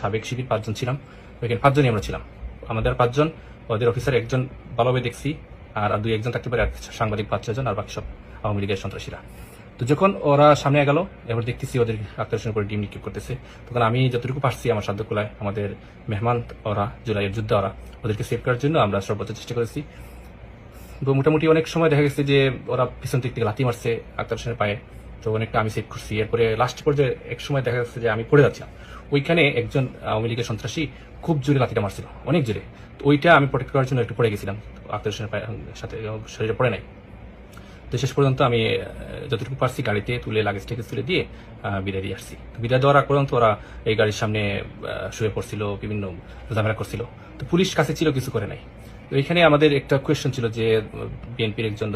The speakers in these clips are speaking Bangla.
সাবেক শিবির 5 জন ছিলাম, ওইখানে 5 জনই আমরা ছিলাম। আমাদের 5 জন, ওদের অফিসার একজন ভালোভাবে দেখছি, আর 2-1 জন থাকতে পারে, আর সাংবাদিক 5-6 জন, আর বাকি সব আওয়ামী লীগের সন্ত্রাসীরা। তো যখন ওরা সামনে গেল, এবার দেখতেছি ওদের আত্মীয় করে ডিম নিক্ষেপ করতেছে। তখন আমি যতটুকু পারছি আমার সাধ্য কুলায়, আমাদের মেহমান ওরা, জুলাইয়ের যুদ্ধ ওরা, ওদেরকে সেভ করার জন্য আমরা সর্বোচ্চ চেষ্টা করেছি। তো মোটামুটি অনেক সময় দেখা গেছে যে ওরা পিছন দিক থেকে লাথি মারছে আক্তার হোসেনের পায়ে, তো অনেকটা আমি সেভ করছি। এরপরে লাস্ট পর্যায়ে এক সময় দেখা যাচ্ছে যে আমি পড়ে যাচ্ছিলাম, ওইখানে একজন আওয়ামী লীগের সন্ত্রাসী খুব জোরে লাথিটা মারছিল, অনেক জোরে। তো ওইটা আমি প্রোটেক্ট করার জন্য একটু পড়ে গেছিলাম, আক্তার হোসেনের সাথে শরীরে পড়ে নাই। তো শেষ পর্যন্ত আমি যতটুকু পারছি গাড়িতে তুলে, লাগেজ টেগেজ তুলে দিয়ে বিদায় দিয়ে আসছি। বিদায় দেওয়ার আগ পর্যন্ত ওরা এই গাড়ির সামনে শুয়ে পড়ছিল, বিভিন্ন ঝামেলা করছিল। তো পুলিশ কাছে ছিল, কিছু করে নাই। তো এখানে আমাদের একটা কোয়েশ্চেন ছিল যে বিএনপির একজন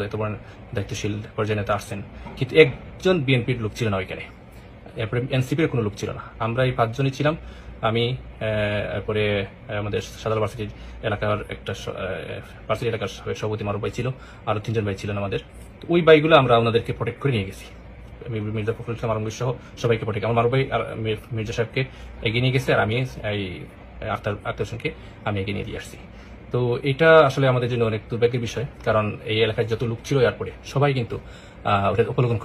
দায়িত্বশীল পর্যায়ে নেতা আসছেন, কিন্তু একজন বিএনপির লোক ছিল না ওইখানে, এরপরে এনসিপির কোনো লোক ছিল না। আমরা এই 5 জনই ছিলাম। আমি এরপরে আমাদের সাদাল ভার্সিটির এলাকার একটা ভার্সিটি এলাকার সভাপতি মারুফ ভাই ছিল, আরো 3 জন ভাই ছিলেন আমাদের। তো ওই বাইকগুলো আমরা ওনাদেরকে প্রোটেক্ট করে নিয়ে গেছি। মির্জা ফখরুল ইসলাম আলমগীর সহ সবাইকে প্রোটেক্ট, আমার মারুফ ভাই আর মির্জা সাহেবকে এগিয়ে নিয়ে গেছে, আর আমি এই আক্তার হোসেনকে আমি এগিয়ে নিয়ে দিয়ে আসছি। তো এটা আসলে আমাদের জন্য অনেক দুর্ভাগ্যের বিষয়, কারণ এই এলাকায় যত লোক ছিল এয়ারপোর্টে সবাই কিন্তু ওটা উপলক্ষণ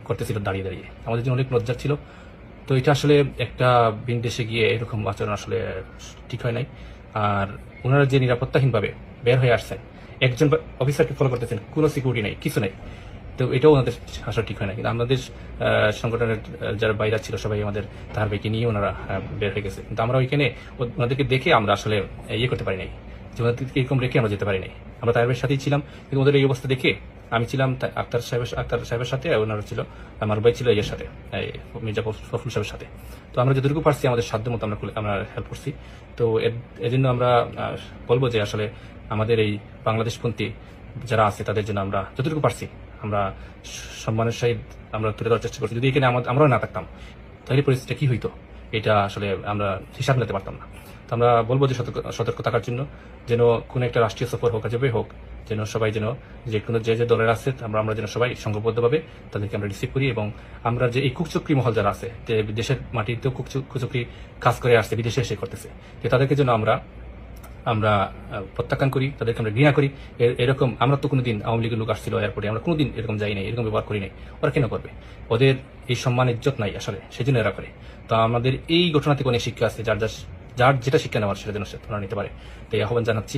করতেছিল দাঁড়িয়ে দাঁড়িয়ে, আমাদের জন্য অনেক লজ্জা ছিল। তো এটা আসলে একটা ভিন দেশে গিয়ে এরকম আচরণ আসলে ঠিক হয় নাই। আর ওনারা যে নিরাপত্তাহীনভাবে বের হয়ে আসছেন, একজন অফিসারকে ফলো করতেছেন, কোনো সিকিউরিটি নেই, কিছু নেই। তো এটাও ওনাদের আসলে ঠিক হয় না। কিন্তু আমাদের সংগঠনের যারা বাইরা ছিল সবাই আমাদের তাহার ভাইকে নিয়ে ওনারা বের হয়ে গেছে, কিন্তু আমরা ওইখানে ওনাদেরকে দেখে আমরা আসলে ইয়ে করতে পারি নাই, যে ওনাদেরকে এরকম রেখে আমরা যেতে পারি নাই। আমরা তাহার ভাইয়ের সাথেই ছিলাম, কিন্তু ওদের এই অবস্থা দেখে আমি ছিলাম আক্তার সাহেবের সাথে, ওনারা ছিল, আমার ভাই ছিল এর সাথে, মির্জা ফখরুল সাহেবের সাথে। তো আমরা যতটুকু পারছি আমাদের সাধ্য মতো আমরা হেল্প করছি। তো এর জন্য আমরা বলবো যে আসলে আমাদের এই বাংলাদেশপন্থী যারা আছে তাদের জন্য আমরা যতটুকু পারছি আমরা সম্মানের সহিত আমরা তুলে ধরার চেষ্টা করছি। যদি এখানে আমরাও না থাকতাম তাহলে পরিস্থিতিটা কি হইতো, এটা আসলে আমরা হিসাব নিতে পারতাম না। তো আমরা বলবো যে সতর্ক থাকার জন্য, যেন কোনো একটা রাষ্ট্রীয় সফর হোক, যেভাবে হোক, যেন সবাই যেন যে কোনো যে দলের আছে আমরা যেন সবাই সংঘবদ্ধভাবে তাদেরকে আমরা রিসিভ করি, এবং আমরা যে এই কুচক্রি মহল যারা আছে, যে দেশের মাটিতেও কুচক্রি কাজ করে আসছে, বিদেশে এসে করতেছে, যে তাদেরকে যেন আমরা প্রত্যাখ্যান করি, তাদেরকে আমরা ঘৃণা করি। এরকম আমরা তো কোনোদিন আওয়ামী লীগের লোক আসছিল এয়ারপোর্টে, আমরা কোনোদিন এরকম যাই নাই, এরকম ব্যবহার করি নাই। ওরা কেন করবে? ওদের এই সম্মান ইজ্জত নাই আসলে, সেই জন্য এরা করে। তো আমাদের এই ঘটনা থেকে অনেক শিক্ষা আছে, যার যেটা শিক্ষা নেওয়ার সেটা যেন ওরা নিতে পারে। তাই আহ্বান জানাচ্ছি।